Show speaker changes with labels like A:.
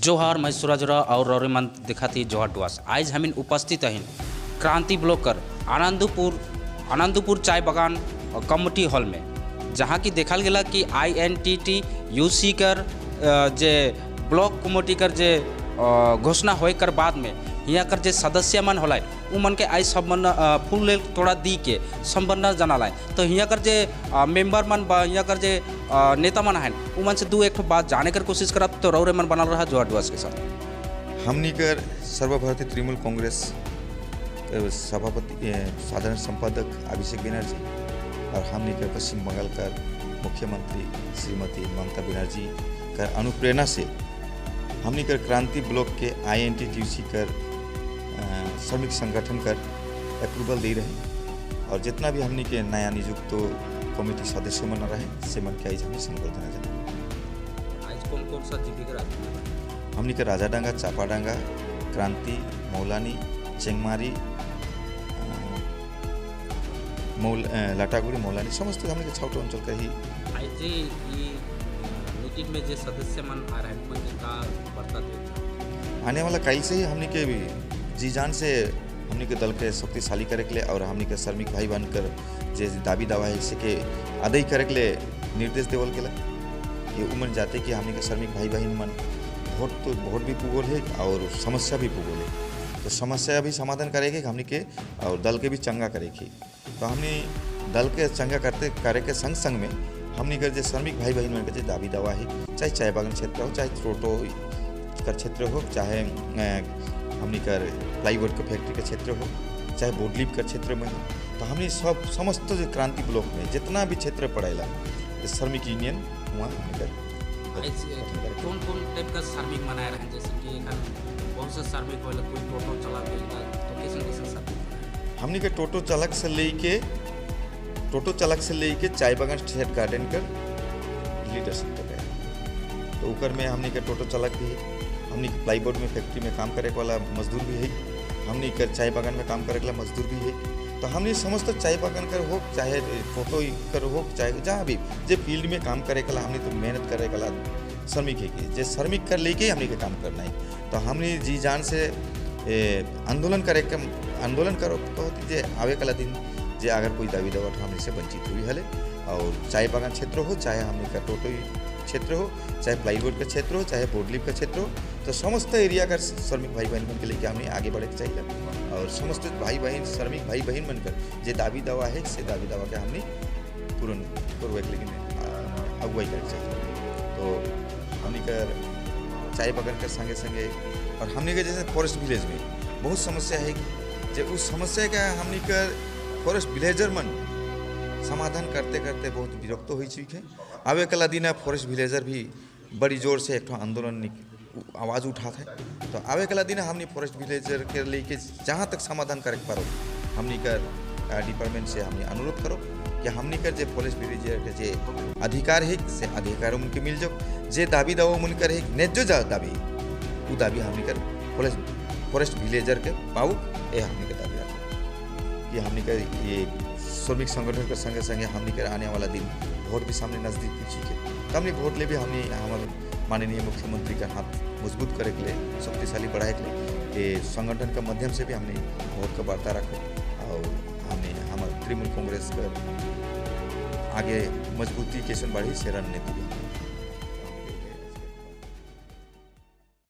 A: जोहार मैं सूरजरा और रौरीमंत दिखाती जोहार डुआस। आज हमिन उपस्थित हैं क्रांति ब्लॉकर आनंदपुर चाय बागान कम्युनिटी हॉल में, जहाँ की देखल गया कि INTT UC कर जे ब्लॉक कम्युनिटी कर जे घोषणा होए कर बाद में यहाँ कर जे सदस्य मन होला उ मन के आई संबंध फूल तोड़ा दी के संबंध जनाला। तो यहाँ कर जे मेंबर मन यहाँ कर जे नेता मन हैं उ मन से दो एक बात जाने कर कोशिश करब। तो रौरे मन बनल रहा जोहार डुआस के साथ।
B: हमनी कर सर्वभारतीय तृणमूल कांग्रेस सभापति साधारण संपादक अभिषेक बनर्जी और हमनी कर पश्चिम बंगाल कर मुख्यमंत्री श्रीमती ममता बनर्जी कर अनुप्रेरणा से हमनी कर क्रांति ब्लॉक के INTT UC कर श्रमिक संगठन कर अप्रूवल दे रहे और जितना भी हमनी के नया नियुक्त तो कमेटी सदस्य मन रहे से मन के आज हमने संबोधन जाना।
A: आज कौन कौन सा जीविका
B: हमनी के राजाडांगा, चापाडांगा, क्रांति, मौलानी, चेंगमारी, लाटागुड़ी, मौलानी समस्त हमनी के छावट अंचल का ही
A: आज मीटिंग में जो सदस्य मन आ रहे हैं का वार्ता दे
B: आने वाला कल से ही हमनी के भी जी जान से हमनी के दल के शक्तिशाली करे के लिए और हमनी के श्रमिक भाई बनकर जे दावी दावा है इसे के अदय करे के लिए निर्देश देवल गेला कि उमन जाते कि हमनी के श्रमिक भाई बहन मन वोट भी पुगोल है और समस्या भी पुगोल है। तो समस्या भी समाधान करेगी हमनी के और दल के भी चंगा करेगी। तो हमनी दल के चंगा करे के संग संग में हमनी कर जो श्रमिक भाई बहन मन के जो दावी दावा है, चाहे चाय बागान क्षेत्र हो, चाहे टोटो का क्षेत्र हो, चाहे हमनी कर प्लाईवुड के फैक्ट्री का क्षेत्र हो, चाहे बोडलीप का क्षेत्र में हो, तो हमने सब समस्त जो क्रांति ब्लॉक में जितना भी क्षेत्र पड़ेला श्रमिक यूनियन वहाँ हमने कर
A: कौन कौन टाइप का श्रमिक मनाए रहे हैं, जैसे कि बहुत से श्रमिक होला कोई टोटो चला तो कैसे श्रमिक
B: हमने के टोटो चालक से लेके चाय बागान स्टेट गार्डन कर लीडरशिप कर रहे हैं। तो ऊपर में हमने के टोटो चालक भी है, हमने प्लाईबोर्ड में फैक्ट्री में काम करे वाला मजदूर भी है, हमने कर चाय बागान में काम करे वाला मजदूर भी है। तो हमने समस्त चाय बागान कर हो, चाहे टोटो कर हो, चाहे जहाँ भी जे फील्ड में काम करे वाला हमने तो मेहनत करे वाला श्रमिक है कि जे श्रमिक कर लेके हमने के काम करना है। तो हमने जी जान से आंदोलन करो तो जे आवे वाला दिन जे अगर कोई दावी दावा हमने से वंचित हुई हले और चाय बागान क्षेत्र हो, चाहे हमने का टोटो क्षेत्र हो, चाहे प्लाईवुड का क्षेत्र हो, चाहे बोडलीप का क्षेत्र हो, तो समस्त एरिया का श्रमिक भाई बहन के लेके हमने आगे बढ़े के चाहिए और समस्त भाई बहन श्रमिक भाई बहन बनकर जो दावी दावा है से दावी दावा के हमने पूर्वक लेकिन अगुवाई करे चाहिए। तो हमने कर चाय बागान कर संगे संगे और हमने के जैसे फॉरेस्ट विलेज में बहुत समस्या है, जो उस समस्या का हमने कर फॉरेस्ट विलेजर मन समाधान करते करते बहुत विरक्त हो चुके हैं। आवे कला दिन फॉरेस्ट विलेजर भी बड़ी जोर से एक आंदोलन आवाज़ उठाते हैं। तो आवे कला दिन हमने फॉरेस्ट विलेजर के लेके जहाँ तक समाधान करे पारो हमने कर डिपार्टमेंट से हमने अनुरोध करो कि हमने कर जे फॉरेस्ट विलेजर के जे अधिकार है से अधिकार उनके मिल जाओ, जे दावी दावा मन कर नेजो जा दावी वो दावी हमने कर फॉरेस्ट विलेजर के पाऊ ये हमने के दावी रखो कि हमने कर ये श्रमिक संगठन के संगे संगे हमने कर आने वाला दिन वोट भी सामने नजदीक पूछी के तो हमने वोट ले भी हमने हमारे माननीय मुख्यमंत्री का हाथ मजबूत करे के लिए शक्तिशाली बढ़ाए के लिए ये संगठन के माध्यम से भी हमने वोट का वार्ता रखो और हमने हमारे तृणमूल कांग्रेस का आगे मजबूती कैसे बढ़ी से रणनीति भी